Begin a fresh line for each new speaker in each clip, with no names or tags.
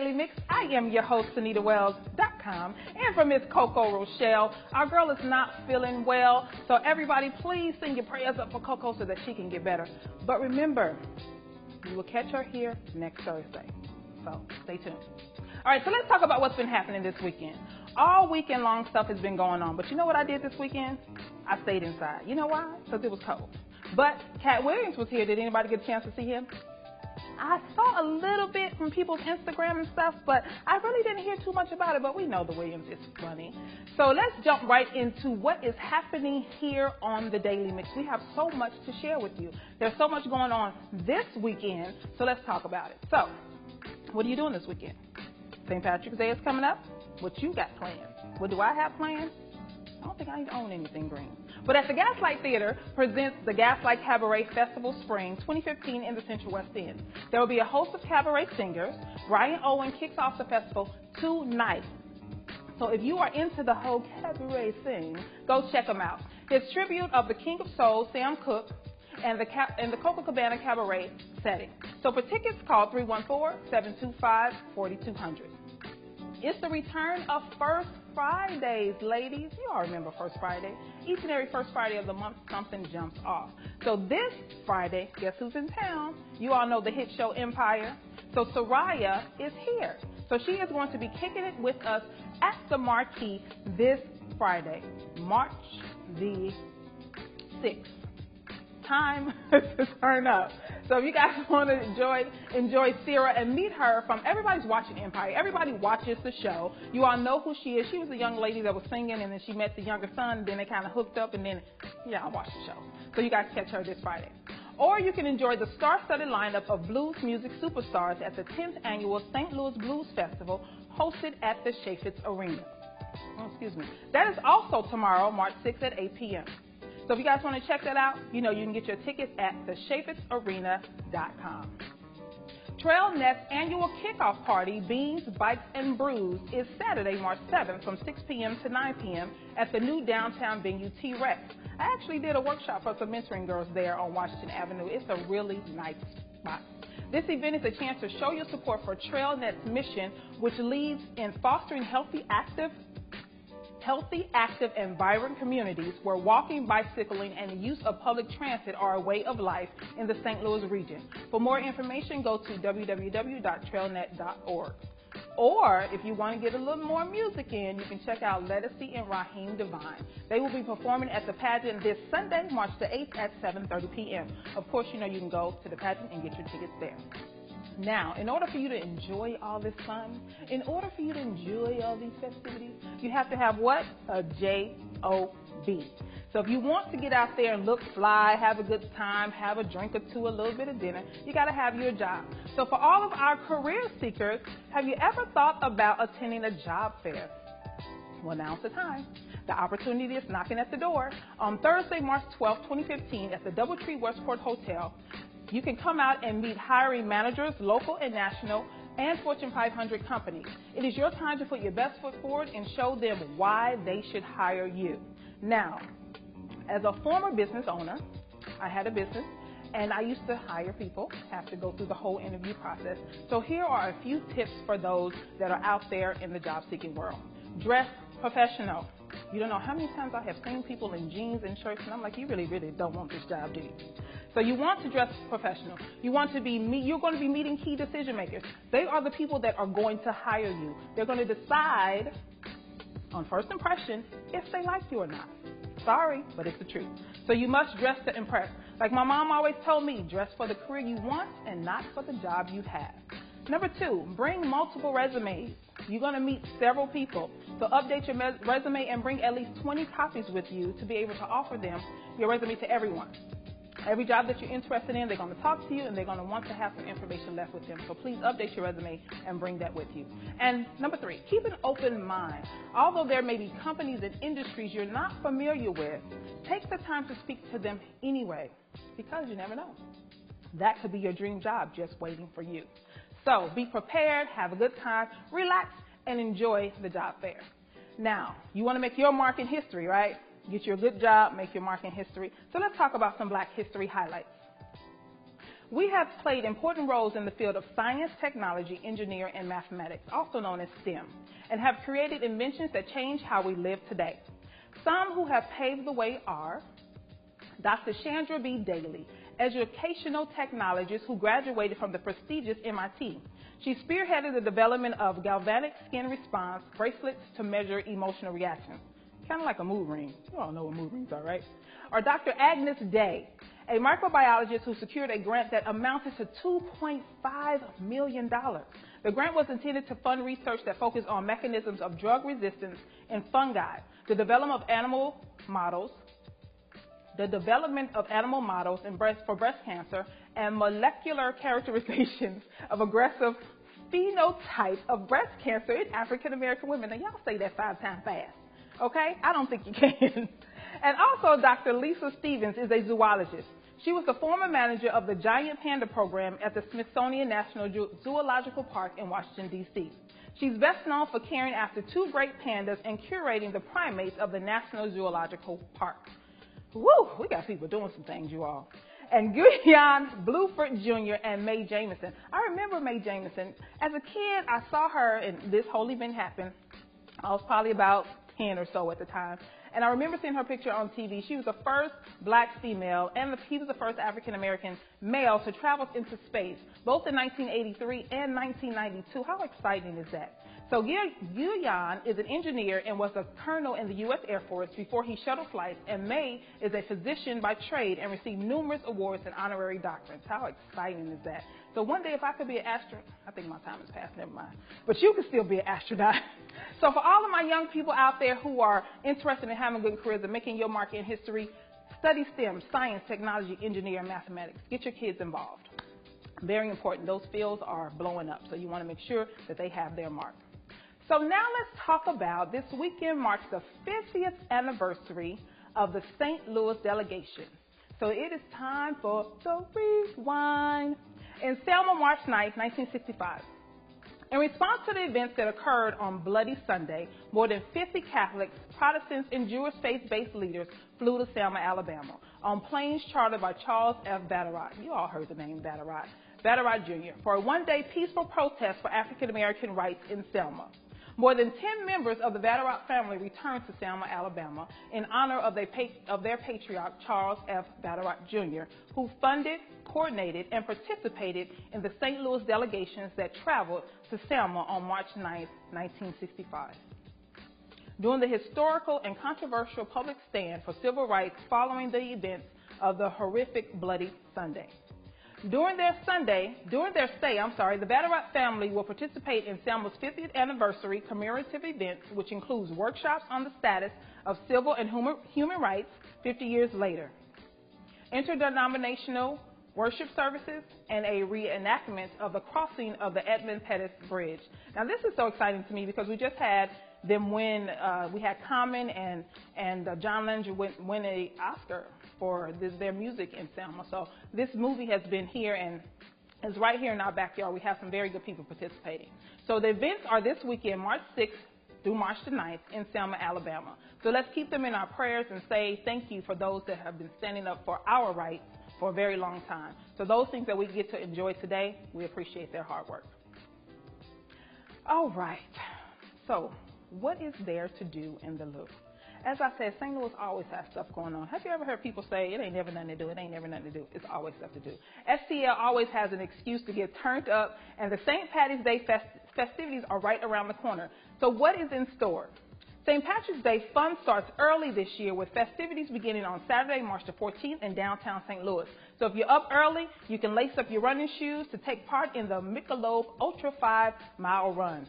Daily Mix. I am your host, Sinita Wells.com. And for Miss Coco Rochelle, our girl is not feeling well. So everybody, please send your prayers up for Coco so that she can get better. But remember, you will catch her here next Thursday. So stay tuned. All right, so let's talk about what's been happening this weekend. All weekend long stuff has been going on. But you know what I did this weekend? I stayed inside. You know why? Because it was cold. But Cat Williams was here. Did anybody get a chance to see him? I saw a little bit from people's Instagram and stuff, but I really didn't hear too much about it. But we know the Williams is funny. So let's jump right into what is happening here on the Daily Mix. We have so much to share with you. There's so much going on this weekend, so let's talk about it. So, what are you doing this weekend? St. Patrick's Day is coming up. What you got planned? What do I have planned? I don't think I own anything green. But at the Gaslight Theater presents the Gaslight Cabaret Festival Spring 2015 in the Central West End. There will be a host of cabaret singers. Brian Owen kicks off the festival tonight. So if you are into the whole cabaret thing, go check him out. His tribute of the King of Soul, Sam Cooke, and the Coca Cabana Cabaret setting. So for tickets, call 314-725-4200. It's the return of First Fridays, ladies. You all remember First Friday. Each and every first Friday of the month, something jumps off. So this Friday, guess who's in town? You all know the hit show Empire. So Soraya is here. So she is going to be kicking it with us at the Marquee this Friday, March the 6th. Time to turn up. So if you guys want to enjoy Sierra and meet her from everybody's watching Empire. Everybody watches the show. You all know who she is. She was the young lady that was singing, and then she met the younger son, and then they kind of hooked up, and then I watched the show. So you guys catch her this Friday. Or you can enjoy the star-studded lineup of blues music superstars at the 10th annual St. Louis Blues Festival, hosted at the Chaffetz Arena. That is also tomorrow, March 6th at 8 p.m. So if you guys want to check that out, you can get your tickets at thechafetzarena.com. TrailNet's annual kickoff party, Beans, Bikes, and Brews, is Saturday, March 7th from 6 p.m. to 9 p.m. at the new downtown venue, T-Rex. I actually did a workshop for some mentoring girls there on Washington Avenue. It's a really nice spot. This event is a chance to show your support for TrailNet's mission, which leads in fostering healthy, active, and vibrant communities where walking, bicycling, and the use of public transit are a way of life in the St. Louis region. For more information, go to www.trailnet.org. Or if you want to get a little more music in, you can check out Lettucey and Raheem Devine. They will be performing at the pageant this Sunday, March the 8th at 7:30 p.m. Of course, you can go to the pageant and get your tickets there. Now, in order for you to enjoy all this fun, in order for you to enjoy all these festivities, you have to have what? A J-O-B. So if you want to get out there and look fly, have a good time, have a drink or two, a little bit of dinner, you got to have your job. So for all of our career seekers, have you ever thought about attending a job fair? Well, now's the time. The opportunity is knocking at the door. On Thursday, March 12, 2015, at the DoubleTree Westport Hotel, you can come out and meet hiring managers, local and national, and Fortune 500 companies. It is your time to put your best foot forward and show them why they should hire you. Now, as a former business owner, I had a business, and I used to hire people, have to go through the whole interview process. So here are a few tips for those that are out there in the job-seeking world. Dress professional. You don't know how many times I have seen people in jeans and shirts, and I'm like, you really, really don't want this job, do you? So you want to dress professional. You're going to be meeting key decision makers. They are the people that are going to hire you. They're going to decide on first impression if they like you or not. Sorry, but it's the truth. So you must dress to impress. Like my mom always told me, dress for the career you want and not for the job you have. Number 2, bring multiple resumes. You're going to meet several people. So update your resume and bring at least 20 copies with you to be able to offer them your resume to everyone. Every job that you're interested in, they're going to talk to you, and they're going to want to have some information left with them. So please update your resume and bring that with you. And number 3, keep an open mind. Although there may be companies and industries you're not familiar with, take the time to speak to them anyway, because you never know. That could be your dream job just waiting for you. So be prepared, have a good time, relax, and enjoy the job fair. Now, you want to make your mark in history, right? Get you a good job, make your mark in history. So let's talk about some Black history highlights. We have played important roles in the field of science, technology, engineering, and mathematics, also known as STEM, and have created inventions that change how we live today. Some who have paved the way are Dr. Chandra B. Daly, educational technologist who graduated from the prestigious MIT. She spearheaded the development of galvanic skin response bracelets to measure emotional reactions. Kind of like a mood ring. You all know what mood rings are, right? Or Dr. Agnes Day, a microbiologist who secured a grant that amounted to $2.5 million. The grant was intended to fund research that focused on mechanisms of drug resistance in fungi, the development of animal models for breast cancer, and molecular characterizations of aggressive phenotype of breast cancer in African American women. Now, y'all say that 5 times fast, okay? I don't think you can. And also, Dr. Lisa Stevens is a zoologist. She was the former manager of the Giant Panda Program at the Smithsonian National Zoological Park in Washington, D.C. She's best known for caring after 2 great pandas and curating the primates of the National Zoological Park. Woo, we got people doing some things, you all. And Guyon Bluford Jr. and Mae Jameson. I remember Mae Jameson. As a kid, I saw her, and this whole event happened. I was probably about 10 or so at the time. And I remember seeing her picture on TV. She was the first black female, and he was the first African-American male to travel into space, both in 1983 and 1992. How exciting is that? So Guyon is an engineer and was a colonel in the U.S. Air Force before he shuttle flights, and Mae is a physician by trade and received numerous awards and honorary doctorates. How exciting is that? So one day if I could be an astronaut, I think my time has passed, never mind, but you could still be an astronaut. So for all of my young people out there who are interested in having good careers and making your mark in history, study STEM, science, technology, engineering, and mathematics. Get your kids involved. Very important. Those fields are blowing up, so you want to make sure that they have their mark. So now let's talk about this weekend marks the 50th anniversary of the St. Louis delegation. So it is time for the rewind. In Selma, March 9, 1965, in response to the events that occurred on Bloody Sunday, more than 50 Catholics, Protestants, and Jewish faith-based leaders flew to Selma, Alabama, on planes chartered by Charles F. Vatterott. You all heard the name Vatterott. Vatterott Jr., for a one-day peaceful protest for African American rights in Selma. More than 10 members of the Vatterott family returned to Selma, Alabama, in honor of their patriarch, Charles F. Vatterott Jr., who funded, coordinated, and participated in the St. Louis delegations that traveled to Selma on March 9, 1965. During the historical and controversial public stand for civil rights following the events of the horrific Bloody Sunday. During their stay, the Vatterott family will participate in Selma's 50th anniversary commemorative events, which includes workshops on the status of civil and human rights 50 years later, interdenominational worship services, and a reenactment of the crossing of the Edmund Pettus Bridge. Now, this is so exciting to me because we just had them win. We had Common and John Legend win an Oscar for their music in Selma. So this movie has been here and is right here in our backyard. We have some very good people participating. So the events are this weekend, March 6th through March the 9th in Selma, Alabama. So let's keep them in our prayers and say thank you for those that have been standing up for our rights for a very long time. So those things that we get to enjoy today, we appreciate their hard work. All right. So what is there to do in the Loop? As I said, St. Louis always has stuff going on. Have you ever heard people say, it ain't never nothing to do, it ain't never nothing to do? It's always stuff to do. STL always has an excuse to get turned up, and the St. Patty's Day festivities are right around the corner. So what is in store? St. Patrick's Day fun starts early this year with festivities beginning on Saturday, March the 14th in downtown St. Louis. So if you're up early, you can lace up your running shoes to take part in the Michelob Ultra 5-mile run.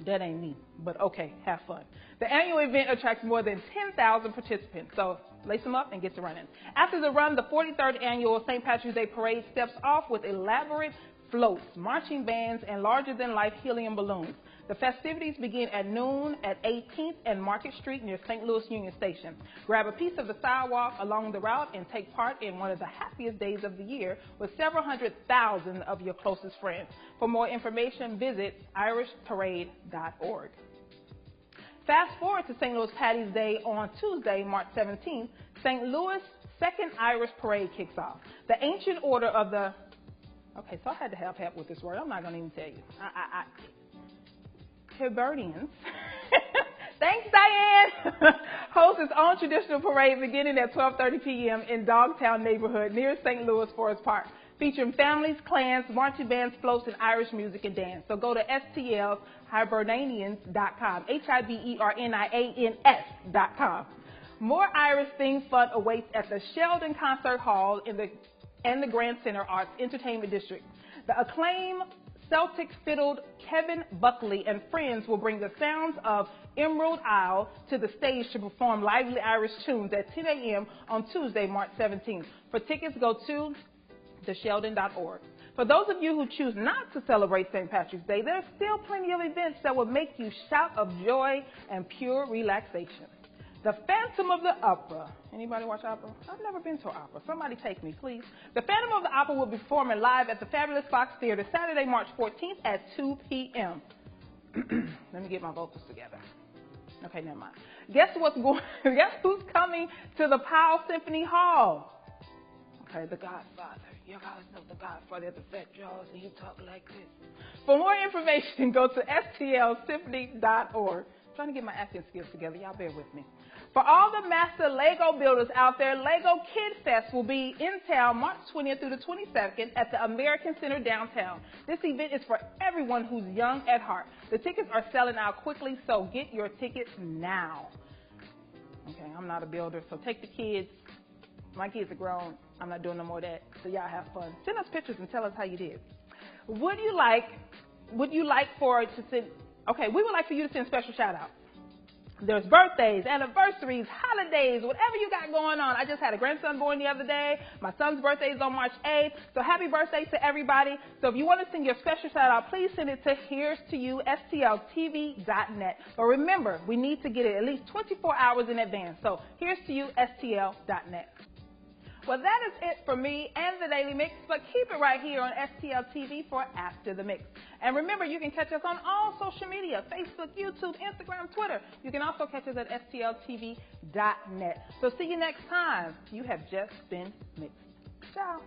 That ain't me, but okay, have fun. The annual event attracts more than 10,000 participants, so lace them up and get to running. After the run, the 43rd annual St. Patrick's Day Parade steps off with elaborate floats, marching bands, and larger-than-life helium balloons. The festivities begin at noon at 18th and Market Street near St. Louis Union Station. Grab a piece of the sidewalk along the route and take part in one of the happiest days of the year with several 100,000 of your closest friends. For more information, visit irishparade.org. Fast forward to St. Louis Patty's Day on Tuesday, March 17th, St. Louis' second Irish Parade kicks off. The Ancient Order of the Okay, so I had to have help with this word. I'm not going to even tell you. Hibernians. Thanks, Diane. Hosts its own traditional parade beginning at 12:30 p.m. in Dogtown neighborhood near St. Louis Forest Park, featuring families, clans, marching bands, floats, and Irish music and dance. So go to stlhibernians.com, HIBERNIANS.com. More Irish-themed fun awaits at the Sheldon Concert Hall and the Grand Center Arts Entertainment District. The acclaimed Celtic-fiddled Kevin Buckley and friends will bring the sounds of Emerald Isle to the stage to perform lively Irish tunes at 10 a.m. on Tuesday, March 17th. For tickets, go to thesheldon.org. For those of you who choose not to celebrate St. Patrick's Day, there's still plenty of events that will make you shout of joy and pure relaxation. The Phantom of the Opera. Anybody watch opera? I've never been to an opera. Somebody take me, please. The Phantom of the Opera will be performing live at the Fabulous Fox Theater Saturday, March 14th at 2 p.m. Let me get my vocals together. Okay, never mind. Guess who's coming to the Powell Symphony Hall? Okay, the Godfather. You guys know the Godfather at the fat jaws and he talk like this. For more information, go to stlsymphony.org. I'm trying to get my acting skills together. Y'all bear with me. For all the master Lego builders out there, Lego Kid Fest will be in town March 20th through the 22nd at the American Center downtown. This event is for everyone who's young at heart. The tickets are selling out quickly, so get your tickets now. Okay, I'm not a builder, so take the kids. My kids are grown. I'm not doing no more of that, so y'all have fun. Send us pictures and tell us how you did. Would you like for it to send? Okay, we would like for you to send special shout-outs. There's birthdays, anniversaries, holidays, whatever you got going on. I just had a grandson born the other day. My son's birthday is on March 8th. So happy birthday to everybody. So if you want to send your special shout-out, please send it to here's to you, stltv.net. But remember, we need to get it at least 24 hours in advance. So here's to you, stl.net. Well, that is it for me and the Daily Mix, but keep it right here on STL TV for After the Mix. And remember, you can catch us on all social media, Facebook, YouTube, Instagram, Twitter. You can also catch us at stltv.net. So see you next time. You have just been mixed. Ciao.